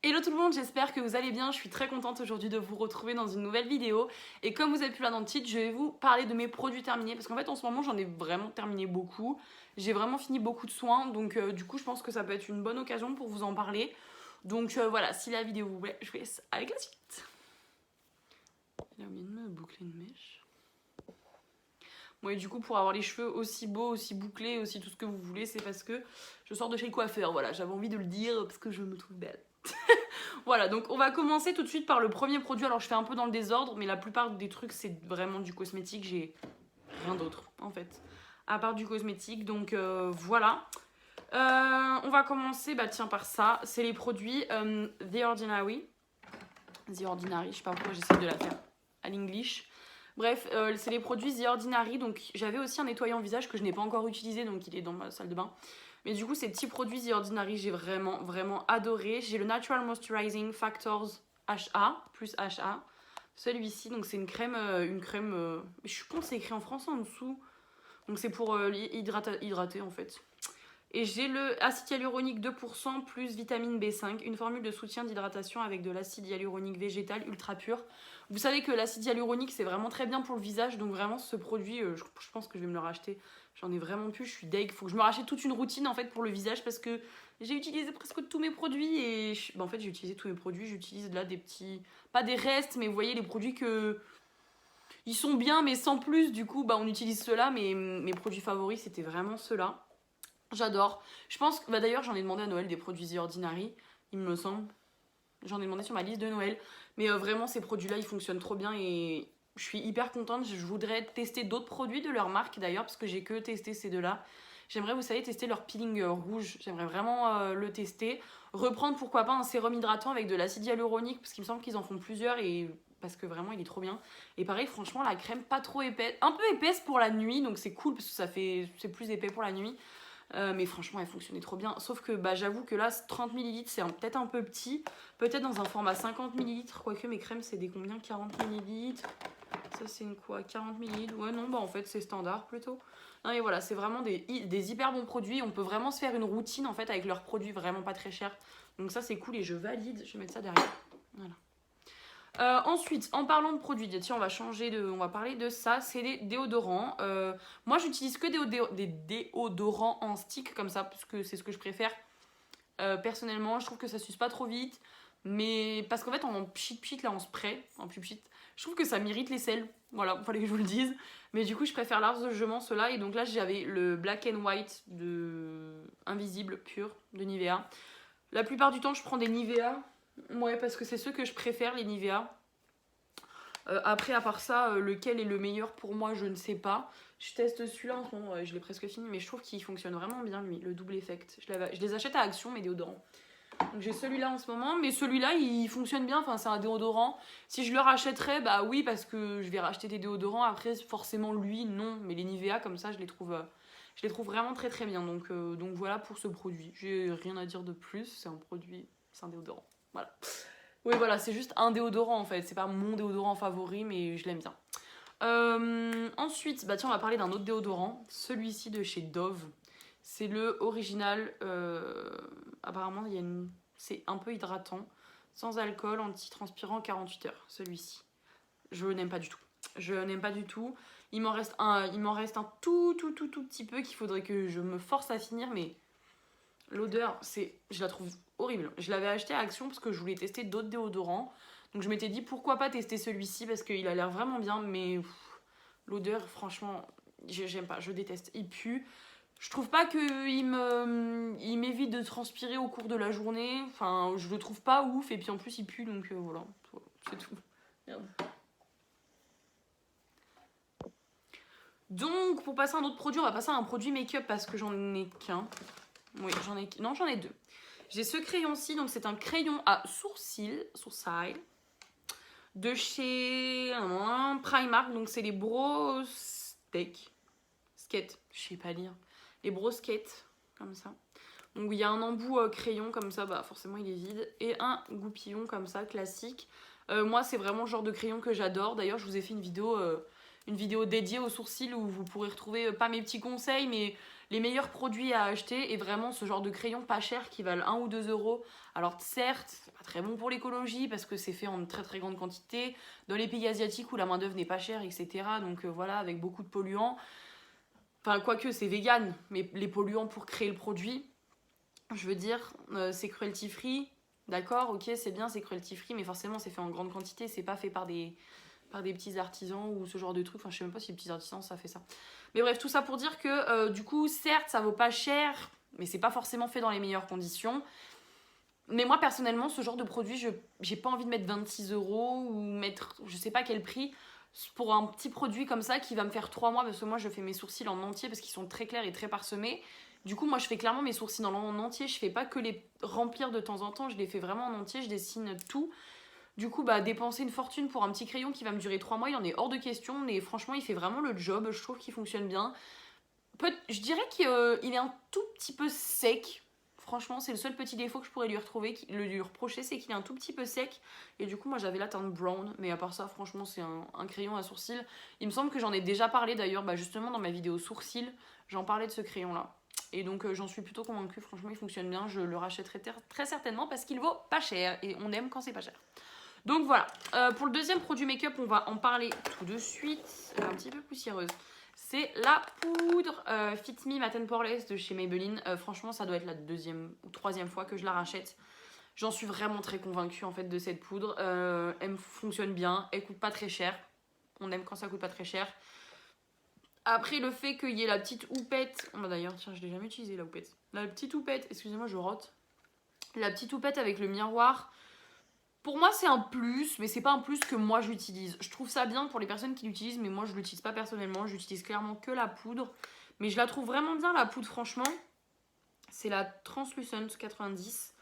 Hello tout le monde, j'espère que vous allez bien. Je suis très contente aujourd'hui de vous retrouver dans une nouvelle vidéo. Et comme vous avez pu là dans le titre, je vais vous parler de mes produits terminés. Parce qu'en fait en ce moment j'en ai vraiment terminé beaucoup. J'ai vraiment fini beaucoup de soins. Donc du coup je pense que ça peut être une bonne occasion pour vous en parler. Donc voilà, si la vidéo vous plaît, je vous laisse avec la suite. Il a oublié de me boucler une mèche. Bon et du coup pour avoir les cheveux aussi beaux, aussi bouclés, aussi tout ce que vous voulez, c'est parce que je sors de chez le coiffeur. Voilà, j'avais envie de le dire parce que je me trouve belle. Voilà, donc on va commencer tout de suite par le premier produit. Alors je fais un peu dans le désordre, mais la plupart des trucs c'est vraiment du cosmétique. J'ai rien d'autre en fait, à part du cosmétique. Donc voilà. On va commencer tiens, par ça. C'est les produits The Ordinary. The Ordinary, je sais pas pourquoi j'essaie de la faire à l'English. Bref, c'est les produits The Ordinary. Donc j'avais aussi un nettoyant visage que je n'ai pas encore utilisé, donc il est dans ma salle de bain. Mais du coup, ces petits produits The Ordinary, j'ai vraiment adoré. J'ai le Natural Moisturizing Factors HA, plus HA. Celui-ci, donc c'est une crème, je pense que c'est écrit en français en dessous. Donc c'est pour hydrater en fait. Et j'ai le acide hyaluronique 2% plus vitamine B5, une formule de soutien d'hydratation avec de l'acide hyaluronique végétal ultra pur. Vous savez que l'acide hyaluronique c'est vraiment très bien pour le visage, donc vraiment ce produit, je pense que je vais me le racheter. J'en ai vraiment plus, je suis deg. Faut que je me rachète toute une routine en fait pour le visage parce que j'ai utilisé presque tous mes produits et en fait j'ai utilisé tous mes produits. J'utilise là des petits, pas des restes, mais vous voyez les produits que ils sont bien mais sans plus. Du coup on utilise ceux-là, mais mes produits favoris c'était vraiment ceux-là. J'adore. Je pense que d'ailleurs j'en ai demandé à Noël des produits The Ordinary, il me semble. J'en ai demandé sur ma liste de Noël. Mais vraiment ces produits-là ils fonctionnent trop bien et je suis hyper contente. Je voudrais tester d'autres produits de leur marque d'ailleurs parce que j'ai que testé ces deux-là. J'aimerais, vous savez, tester leur peeling rouge. J'aimerais vraiment le tester. Reprendre pourquoi pas un sérum hydratant avec de l'acide hyaluronique parce qu'il me semble qu'ils en font plusieurs et parce que vraiment il est trop bien. Et pareil, franchement, la crème pas trop épaisse, un peu épaisse pour la nuit, donc c'est cool parce que c'est plus épais pour la nuit. Mais franchement elle fonctionnait trop bien, sauf que j'avoue que là 30 ml c'est peut-être un peu petit, peut-être dans un format 50 ml, quoique mes crèmes c'est des combien, 40 ml, ça c'est une quoi, 40 ml, ouais non en fait c'est standard plutôt. Non mais voilà, c'est vraiment des hyper bons produits, on peut vraiment se faire une routine en fait avec leurs produits vraiment pas très chers, donc ça c'est cool et je valide, je vais mettre ça derrière, voilà. Ensuite, en parlant de produits, tiens, on va parler de ça, c'est des déodorants. Moi, j'utilise que des déodorants en stick comme ça, parce que c'est ce que je préfère. Personnellement, je trouve que ça suce pas trop vite, mais parce qu'en fait, en pchit là, en spray, en pchit, je trouve que ça m'irrite les selles. Voilà, il fallait que je vous le dise. Mais du coup, je préfère largement ceux-là. Et donc là, j'avais le Black and White de Invisible Pur de Nivea. La plupart du temps, je prends des Nivea. Ouais, parce que c'est ceux que je préfère, les Nivea. Après, à part ça, lequel est le meilleur pour moi, je ne sais pas. Je teste celui-là en ce moment, je l'ai presque fini, mais je trouve qu'il fonctionne vraiment bien, lui, le double effect. Je les achète à Action, mes déodorants. Donc j'ai celui-là en ce moment, mais celui-là, il fonctionne bien, enfin c'est un déodorant. Si je le rachèterais, bah oui, parce que je vais racheter des déodorants. Après, forcément, lui, non. Mais les Nivea, comme ça, je les trouve vraiment très très bien. Donc voilà pour ce produit. J'ai rien à dire de plus, c'est un produit, c'est un déodorant. Voilà. Oui, voilà, c'est juste un déodorant en fait. C'est pas mon déodorant favori, mais je l'aime bien. Ensuite, tiens, on va parler d'un autre déodorant. Celui-ci de chez Dove. C'est le original. Apparemment, c'est un peu hydratant. Sans alcool, anti-transpirant 48 heures. Celui-ci. Je n'aime pas du tout. Je n'aime pas du tout. Il m'en reste un tout petit peu qu'il faudrait que je me force à finir, mais l'odeur, je la trouve horrible. Je l'avais acheté à Action parce que je voulais tester d'autres déodorants. Donc je m'étais dit pourquoi pas tester celui-ci parce qu'il a l'air vraiment bien, mais l'odeur, franchement, j'aime pas, je déteste. Il pue. Je trouve pas qu'il m'évite de transpirer au cours de la journée. Enfin, je le trouve pas ouf. Et puis en plus, il pue, donc voilà, c'est tout. Merde. Donc, pour passer à un autre produit, on va passer à un produit make-up parce que j'en ai qu'un. Oui, j'en ai deux. J'ai ce crayon-ci, donc c'est un crayon à sourcil de chez Primark, donc c'est les Brow Skate, je sais pas lire, les Brow Skate, comme ça. Donc il y a un embout crayon comme ça, forcément il est vide, et un goupillon comme ça, classique. Moi c'est vraiment le genre de crayon que j'adore, d'ailleurs je vous ai fait une vidéo dédiée aux sourcils où vous pourrez retrouver pas mes petits conseils, mais les meilleurs produits à acheter, et vraiment ce genre de crayons pas chers qui valent 1 ou 2 euros. Alors certes, c'est pas très bon pour l'écologie parce que c'est fait en très très grande quantité, dans les pays asiatiques où la main d'œuvre n'est pas chère, etc. Donc voilà, avec beaucoup de polluants. Enfin, quoique c'est vegan, mais les polluants pour créer le produit, je veux dire, c'est cruelty free. D'accord, ok, c'est bien, c'est cruelty free, mais forcément c'est fait en grande quantité, c'est pas fait par des petits artisans ou ce genre de trucs. Enfin, je sais même pas si les petits artisans ça fait ça. Mais bref, tout ça pour dire que du coup, certes, ça vaut pas cher, mais c'est pas forcément fait dans les meilleures conditions. Mais moi, personnellement, ce genre de produit, j'ai pas envie de mettre 26 euros ou mettre je sais pas quel prix pour un petit produit comme ça qui va me faire 3 mois parce que moi, je fais mes sourcils en entier parce qu'ils sont très clairs et très parsemés. Du coup, moi, je fais clairement mes sourcils en entier. Je fais pas que les remplir de temps en temps, je les fais vraiment en entier, je dessine tout. Du coup, bah, dépenser une fortune pour un petit crayon qui va me durer 3 mois, il en est hors de question. Mais franchement, il fait vraiment le job. Je trouve qu'il fonctionne bien. Je dirais qu'il est un tout petit peu sec. Franchement, c'est le seul petit défaut que je pourrais lui reprocher, c'est qu'il est un tout petit peu sec. Et du coup, moi, j'avais la teinte brown. Mais à part ça, franchement, c'est un crayon à sourcils. Il me semble que j'en ai déjà parlé d'ailleurs, bah, justement dans ma vidéo sourcils. J'en parlais de ce crayon-là. Et donc, j'en suis plutôt convaincue. Franchement, il fonctionne bien. Je le rachèterai très certainement parce qu'il vaut pas cher. Et on aime quand c'est pas cher. Donc voilà, pour le deuxième produit make-up, on va en parler tout de suite. Elle est un petit peu poussiéreuse. C'est la poudre Fit Me Matte Poreless de chez Maybelline. Franchement, ça doit être la deuxième ou troisième fois que je la rachète. J'en suis vraiment très convaincue en fait de cette poudre. Elle fonctionne bien, elle coûte pas très cher. On aime quand ça coûte pas très cher. Après, le fait qu'il y ait la petite houppette. Oh, bah d'ailleurs, tiens, je l'ai jamais utilisée la houppette. La petite houppette, excusez-moi, je rote. La petite houppette avec le miroir. Pour moi, c'est un plus, mais c'est pas un plus que moi j'utilise. Je trouve ça bien pour les personnes qui l'utilisent, mais moi je l'utilise pas personnellement. J'utilise clairement que la poudre. Mais je la trouve vraiment bien, la poudre, franchement. C'est la Translucent 90.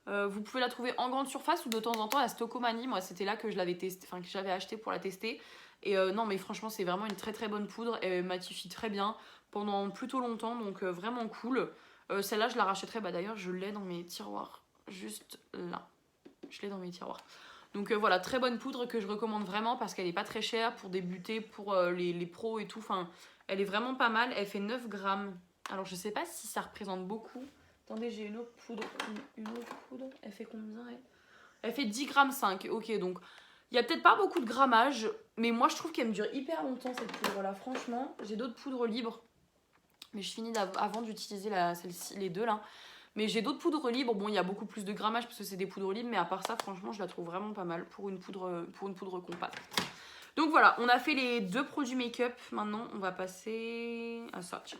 Vous pouvez la trouver en grande surface ou de temps en temps à Stocomanie. Moi, c'était là que je l'avais testé, enfin que j'avais acheté pour la tester. Et non, mais franchement, c'est vraiment une très très bonne poudre. Elle matifie très bien pendant plutôt longtemps, donc vraiment cool. Celle-là, je la rachèterai. Bah d'ailleurs, je l'ai dans mes tiroirs, juste là. Je l'ai dans mes tiroirs. Donc voilà, très bonne poudre que je recommande vraiment parce qu'elle n'est pas très chère pour débuter, pour les pros et tout. Enfin, elle est vraiment pas mal. Elle fait 9 grammes. Alors je sais pas si ça représente beaucoup. Attendez, j'ai une autre poudre. Une autre poudre. Elle fait combien elle fait 10 grammes 5. Ok, donc il y a peut-être pas beaucoup de grammage. Mais moi je trouve qu'elle me dure hyper longtemps cette poudre-là. Franchement, j'ai d'autres poudres libres. Mais je finis avant d'utiliser les deux là. Mais j'ai d'autres poudres libres. Bon, il y a beaucoup plus de grammage parce que c'est des poudres libres. Mais à part ça, franchement, je la trouve vraiment pas mal pour une poudre compacte. Donc voilà, on a fait les deux produits make-up. Maintenant, on va passer à ça. Tiens.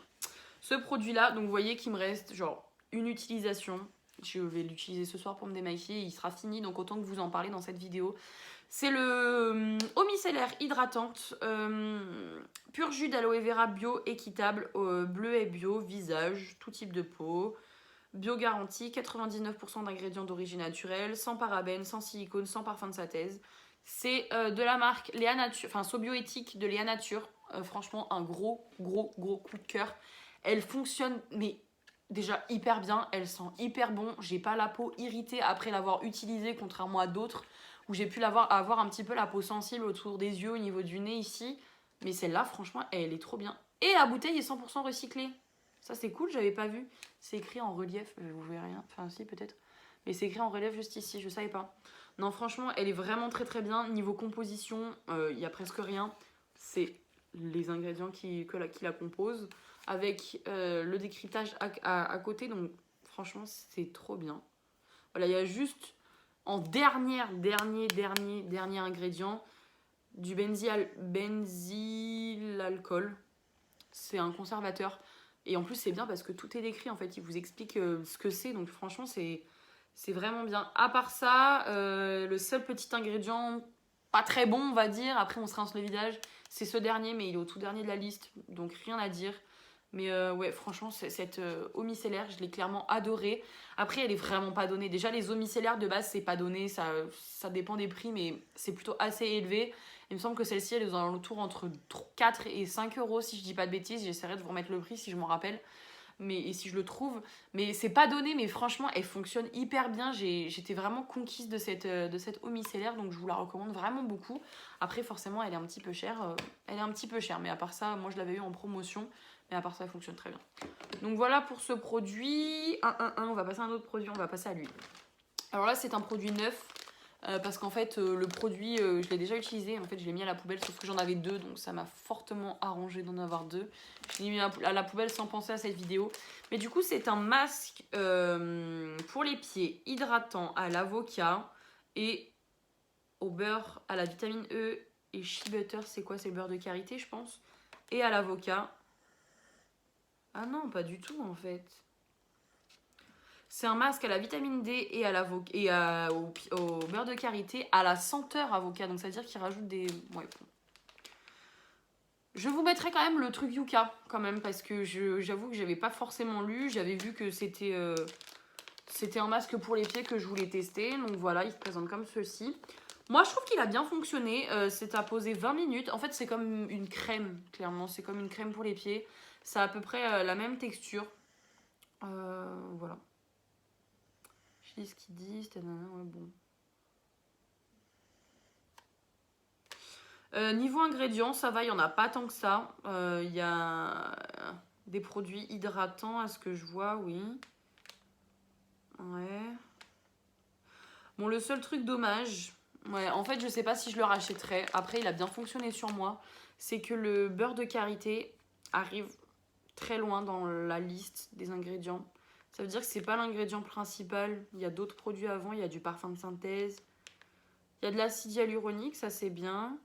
Ce produit-là, donc vous voyez qu'il me reste genre une utilisation. Je vais l'utiliser ce soir pour me démaquiller. Il sera fini, donc autant que vous en parlez dans cette vidéo. C'est le Eau micellaire hydratante pur jus d'aloe vera bio équitable, bleu et bio, visage, tout type de peau. Bio garantie, 99% d'ingrédients d'origine naturelle, sans parabènes, sans silicone, sans parfum de synthèse. C'est de la marque Léa Nature, enfin Sobioéthique de Léa Nature. Franchement, un gros coup de cœur. Elle fonctionne, mais déjà hyper bien. Elle sent hyper bon. J'ai pas la peau irritée après l'avoir utilisée, contrairement à d'autres où j'ai pu avoir un petit peu la peau sensible autour des yeux, au niveau du nez ici. Mais celle-là, franchement, elle est trop bien. Et la bouteille est 100% recyclée. Ça, c'est cool, j'avais pas vu. C'est écrit en relief, vous verrez rien. Enfin, si, peut-être. Mais c'est écrit en relief juste ici, je savais pas. Non, franchement, elle est vraiment très très bien. Niveau composition, il y a presque rien. C'est les ingrédients qui la composent. Avec le décryptage à côté. Donc, franchement, c'est trop bien. Voilà, il y a juste en dernier ingrédient du benzylalcool. C'est un conservateur. Et en plus, c'est bien parce que tout est décrit, en fait. Il vous explique ce que c'est. Donc, franchement, c'est vraiment bien. À part ça, le seul petit ingrédient pas très bon, on va dire. Après, on se rince le visage. C'est ce dernier, mais il est au tout dernier de la liste. Donc, rien à dire. Mais ouais, franchement, cette eau micellaire, je l'ai clairement adorée. Après, elle est vraiment pas donnée. Déjà, les eaux micellaires de base, c'est pas donné. Ça dépend des prix, mais c'est plutôt assez élevé. Il me semble que celle-ci, elle est aux alentours entre 4 et 5 euros, si je dis pas de bêtises. J'essaierai de vous remettre le prix si je m'en rappelle. Et si je le trouve. Mais c'est pas donné, mais franchement, elle fonctionne hyper bien. J'étais vraiment conquise de cette eau micellaire, donc je vous la recommande vraiment beaucoup. Après, forcément, elle est un petit peu chère. Mais à part ça, moi, je l'avais eu en promotion. Mais à part ça, il fonctionne très bien. Donc voilà pour ce produit. On va passer à un autre produit, on va passer à l'huile. Alors là, c'est un produit neuf. Parce qu'en fait, le produit, je l'ai déjà utilisé. En fait, je l'ai mis à la poubelle, sauf que j'en avais 2. Donc ça m'a fortement arrangé d'en avoir 2. Je l'ai mis à la poubelle sans penser à cette vidéo. Mais du coup, c'est un masque pour les pieds hydratant à l'avocat et au beurre, à la vitamine E et shea butter. C'est quoi? C'est le beurre de karité, je pense. Et à l'avocat. Ah non, pas du tout en fait. C'est un masque à la vitamine D et, au beurre de karité à la senteur avocat. Donc ça veut dire qu'il rajoute des... Ouais, bon. Je vous mettrai quand même le truc Yuka quand même parce que j'avoue que j'avais pas forcément lu. J'avais vu que c'était un masque pour les pieds que je voulais tester. Donc voilà, il se présente comme ceci. Moi je trouve qu'il a bien fonctionné. C'est à poser 20 minutes. En fait c'est comme une crème, clairement. C'est comme une crème pour les pieds. Ça a à peu près la même texture. Voilà. Je lis ce qu'ils disent. Ouais, bon. Niveau ingrédients, ça va, il n'y en a pas tant que ça. Il y a des produits hydratants, à ce que je vois, oui. Ouais. Bon, le seul truc dommage, ouais, en fait, je sais pas si je le rachèterai. Après, il a bien fonctionné sur moi. C'est que le beurre de karité arrive très loin dans la liste des ingrédients. Ça veut dire que c'est pas l'ingrédient principal. Il y a d'autres produits avant. Il y a du parfum de synthèse. Il y a de l'acide hyaluronique, ça c'est bien.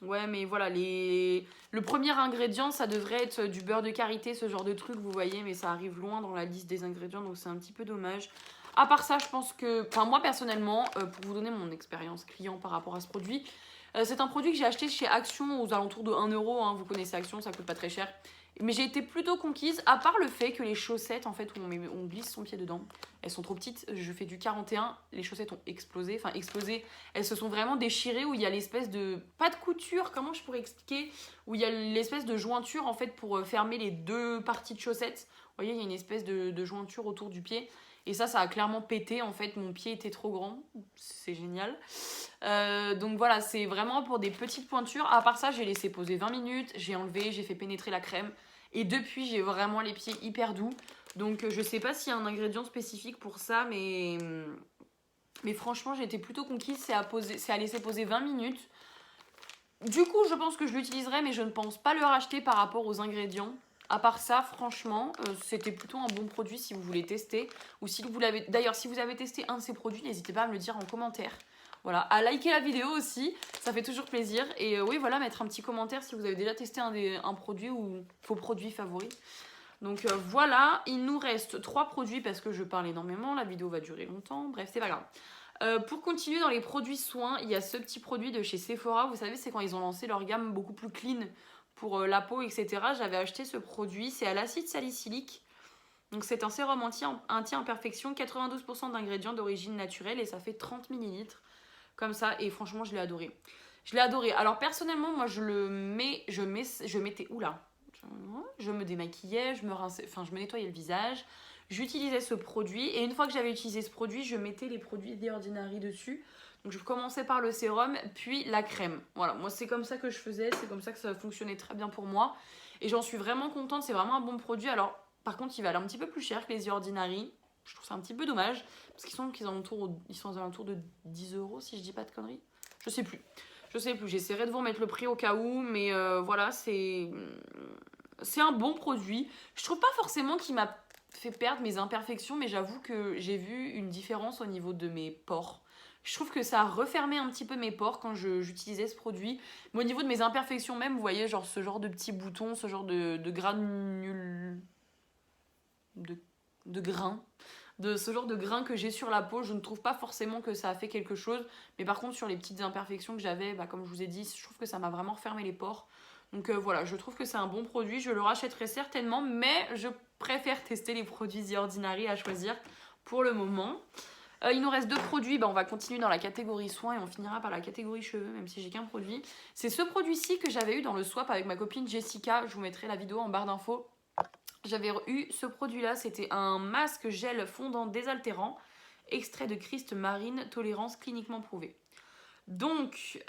Ouais, mais voilà, le premier ingrédient, ça devrait être du beurre de karité, ce genre de truc, vous voyez, mais ça arrive loin dans la liste des ingrédients, donc c'est un petit peu dommage. À part ça, je pense que, enfin moi personnellement, pour vous donner mon expérience client par rapport à ce produit, c'est un produit que j'ai acheté chez Action aux alentours de 1 euro, hein, vous connaissez Action, ça coûte pas très cher. Mais j'ai été plutôt conquise, à part le fait que les chaussettes, en fait, où on glisse son pied dedans, elles sont trop petites. Je fais du 41, les chaussettes ont explosé. Enfin, explosé, elles se sont vraiment déchirées, où il y a l'espèce de... Pas de couture, comment je pourrais expliquer? Où il y a l'espèce de jointure, en fait, pour fermer les deux parties de chaussettes. Vous voyez, il y a une espèce de jointure autour du pied. Et ça a clairement pété, en fait, mon pied était trop grand. C'est génial. Donc voilà, c'est vraiment pour des petites pointures. À part ça, j'ai laissé poser 20 minutes, j'ai enlevé, j'ai fait pénétrer la crème. Et depuis, j'ai vraiment les pieds hyper doux. Donc je sais pas s'il y a un ingrédient spécifique pour ça, mais franchement, j'ai été plutôt conquise. C'est à laisser poser 20 minutes. Du coup, je pense que je l'utiliserai, mais je ne pense pas le racheter par rapport aux ingrédients. À part ça, franchement, c'était plutôt un bon produit si vous voulez tester. Ou si vous l'avez. D'ailleurs, si vous avez testé un de ces produits, n'hésitez pas à me le dire en commentaire. Voilà, à liker la vidéo aussi, ça fait toujours plaisir. Et oui, voilà, mettre un petit commentaire si vous avez déjà testé un produit ou vos produits favoris. Donc voilà, il nous reste 3 produits parce que je parle énormément, la vidéo va durer longtemps, bref, c'est pas grave. Pour continuer dans les produits soins, il y a ce petit produit de chez Sephora. Vous savez, c'est quand ils ont lancé leur gamme beaucoup plus clean pour la peau, etc. J'avais acheté ce produit, c'est à l'acide salicylique. Donc c'est un sérum anti-imperfection, 92% d'ingrédients d'origine naturelle et ça fait 30 ml. Comme ça, et franchement, je l'ai adoré. Je l'ai adoré. Alors personnellement, moi, je mettais, oula, je me démaquillais, je me nettoyais le visage. J'utilisais ce produit et une fois que j'avais utilisé ce produit, je mettais les produits The Ordinary dessus. Donc je commençais par le sérum, puis la crème. Voilà, moi c'est comme ça que je faisais, c'est comme ça que ça fonctionnait très bien pour moi. Et j'en suis vraiment contente, c'est vraiment un bon produit. Alors par contre, il va aller un petit peu plus cher que les The Ordinary. Je trouve ça un petit peu dommage, parce qu'ils sont aux alentours de 10 euros, si je dis pas de conneries. Je sais plus, j'essaierai de vous remettre le prix au cas où, mais voilà, c'est un bon produit. Je trouve pas forcément qu'il m'a fait perdre mes imperfections, mais j'avoue que j'ai vu une différence au niveau de mes pores. Je trouve que ça a refermé un petit peu mes pores quand j'utilisais ce produit. Mais au niveau de mes imperfections même, vous voyez, genre ce genre de petits boutons, ce genre de granules... de grains, de ce genre de grains que j'ai sur la peau, je ne trouve pas forcément que ça a fait quelque chose. Mais par contre, sur les petites imperfections que j'avais, bah, comme je vous ai dit, je trouve que ça m'a vraiment refermé les pores. Donc voilà, je trouve que c'est un bon produit, je le rachèterai certainement, mais je préfère tester les produits The Ordinary à choisir pour le moment. Il nous reste 2 produits, bah, on va continuer dans la catégorie soins et on finira par la catégorie cheveux, même si j'ai qu'un produit. C'est ce produit-ci que j'avais eu dans le swap avec ma copine Jessica, je vous mettrai la vidéo en barre d'infos. J'avais eu ce produit-là, c'était un masque gel fondant désaltérant, extrait de Christ marine, tolérance cliniquement prouvée. Donc,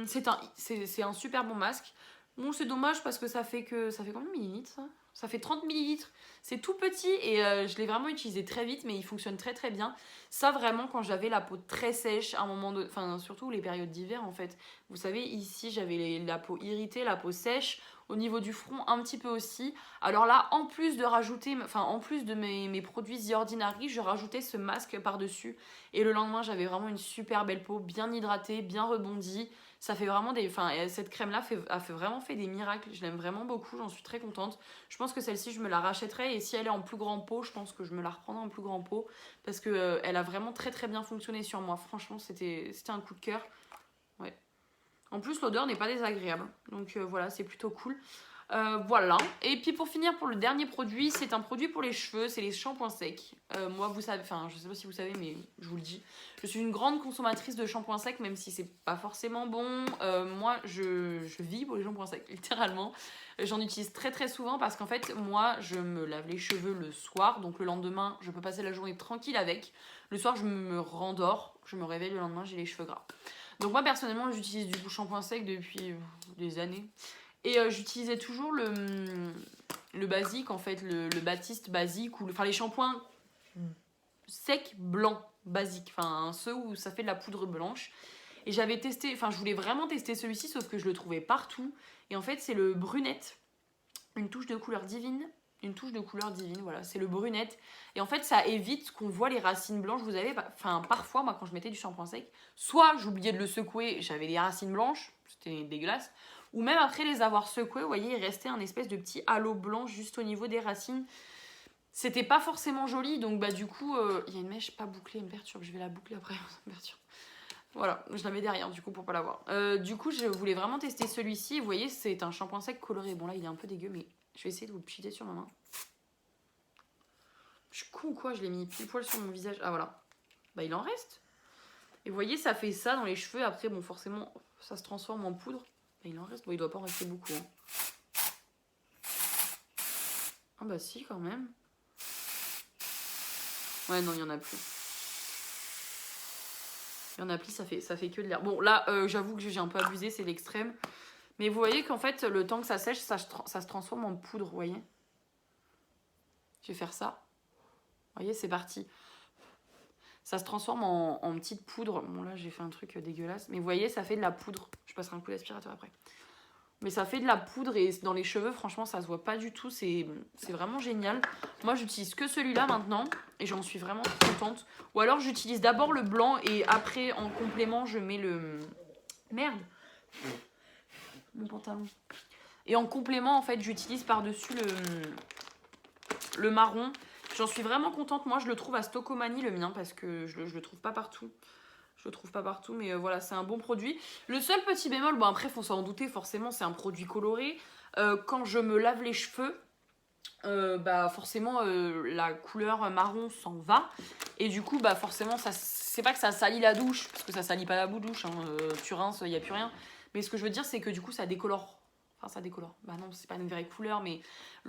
c'est un super bon masque. Bon, c'est dommage parce que ça fait combien de millilitres ça? Ça fait 30 millilitres. C'est tout petit et je l'ai vraiment utilisé très vite, mais il fonctionne très très bien. Ça, vraiment, quand j'avais la peau très sèche, à un moment de... Enfin, surtout les périodes d'hiver, en fait. Vous savez, ici, j'avais la peau irritée, la peau sèche. Au niveau du front, un petit peu aussi. Alors là, en plus de rajouter... Enfin, en plus de mes produits The Ordinary, je rajoutais ce masque par-dessus. Et le lendemain, j'avais vraiment une super belle peau, bien hydratée, bien rebondie. Ça fait vraiment des... Enfin, cette crème-là a vraiment fait des miracles. Je l'aime vraiment beaucoup, j'en suis très contente. Je pense que celle-ci, je me la rachèterai. Et si elle est en plus grand pot, je pense que je me la reprendrai en plus grand pot. Parce que elle a vraiment très très bien fonctionné sur moi. Franchement, c'était un coup de cœur. Ouais. En plus, l'odeur n'est pas désagréable. Donc voilà, c'est plutôt cool. Voilà. Et puis pour finir, pour le dernier produit, c'est un produit pour les cheveux, c'est les shampoings secs. Moi, vous savez, enfin, je sais pas si vous savez, mais je vous le dis, je suis une grande consommatrice de shampoings secs, même si c'est pas forcément bon. Moi, je vis pour les shampoings secs, littéralement. J'en utilise très très souvent parce qu'en fait, moi, je me lave les cheveux le soir, donc le lendemain, je peux passer la journée tranquille avec. Le soir, je me rendors, je me réveille le lendemain, j'ai les cheveux gras. Donc moi, personnellement, j'utilise du coup shampoing sec depuis des années. Et j'utilisais toujours le basique, en fait, le Baptiste basique, ou enfin les shampoings secs blancs basiques, enfin ceux où ça fait de la poudre blanche. Et j'avais testé, enfin je voulais vraiment tester celui-ci, sauf que je le trouvais partout. Et en fait, c'est le brunette, une touche de couleur divine. Une touche de couleur divine, voilà, c'est le brunette. Et en fait, ça évite qu'on voit les racines blanches. Vous avez, enfin, parfois, moi, quand je mettais du shampoing sec, soit j'oubliais de le secouer, j'avais des racines blanches, c'était dégueulasse. Ou même après les avoir secoués, vous voyez, il restait un espèce de petit halo blanc juste au niveau des racines. C'était pas forcément joli, donc bah du coup, il y a une mèche pas bouclée, elle me perturbe, je vais la boucler après, ça me perturbe. Voilà, je la mets derrière du coup pour pas la voir. Du coup, je voulais vraiment tester celui-ci. Vous voyez, c'est un shampoing sec coloré. Bon là, il est un peu dégueu, mais je vais essayer de vous le piter sur ma main. Je suis con ou quoi? Je l'ai mis pile poil sur mon visage. Ah voilà. Bah il en reste. Et vous voyez, ça fait ça dans les cheveux. Après, bon forcément, ça se transforme en poudre. Bah, il en reste. Bon, il doit pas en rester beaucoup. Hein. Ah bah si, quand même. Ouais, non, il y en a plus. Il y en a plus, ça fait que de l'air. Bon, là, j'avoue que j'ai un peu abusé, c'est l'extrême. Mais vous voyez qu'en fait, le temps que ça sèche, ça se transforme en poudre, vous voyez. Je vais faire ça. Vous voyez, c'est parti. Ça se transforme en petite poudre. Bon, là, j'ai fait un truc dégueulasse. Mais vous voyez, ça fait de la poudre. Je passerai un coup d'aspirateur après. Mais ça fait de la poudre et dans les cheveux, franchement, ça se voit pas du tout. C'est vraiment génial. Moi, j'utilise que celui-là maintenant et j'en suis vraiment contente. Ou alors, j'utilise d'abord le blanc et après, en complément, je mets le... Merde! Mon pantalon. Et en complément, en fait, j'utilise par-dessus le marron. J'en suis vraiment contente. Moi, je le trouve à Stocomanie, le mien, parce que je le trouve pas partout. Je le trouve pas partout, mais voilà, c'est un bon produit. Le seul petit bémol, bon après, faut s'en douter, forcément, c'est un produit coloré. Quand je me lave les cheveux, bah forcément, la couleur marron s'en va. Et du coup, bah forcément, c'est pas que ça salit la douche, parce que ça salit pas la douche, hein, tu rinces, il n'y a plus rien. Mais ce que je veux dire, c'est que du coup, ça décolore. Enfin, ça décolore. Bah non, c'est pas une vraie couleur, mais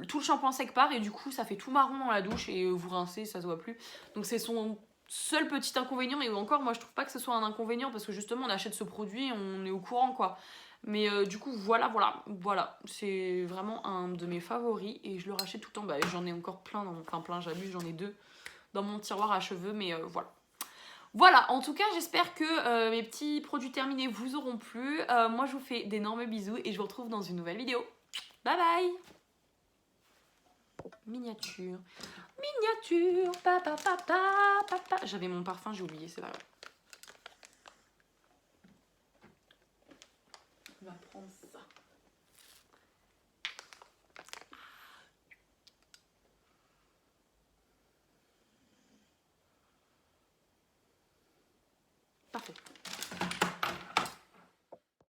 tout le shampoing sec part et du coup, ça fait tout marron dans la douche et vous rincez, ça se voit plus. Donc, c'est son seul petit inconvénient. Et encore, moi, je trouve pas que ce soit un inconvénient parce que justement, on achète ce produit, on est au courant, quoi. Mais du coup, voilà. C'est vraiment un de mes favoris et je le rachète tout le temps. Bah, j'en ai encore plein, enfin plein, j'abuse, j'en ai 2 dans mon tiroir à cheveux, mais voilà. Voilà, en tout cas, j'espère que mes petits produits terminés vous auront plu. Moi, je vous fais d'énormes bisous et je vous retrouve dans une nouvelle vidéo. Bye bye! Miniature, miniature, papa, papa, papa. J'avais mon parfum, j'ai oublié, c'est pas grave. On va prendre ça. Parfait.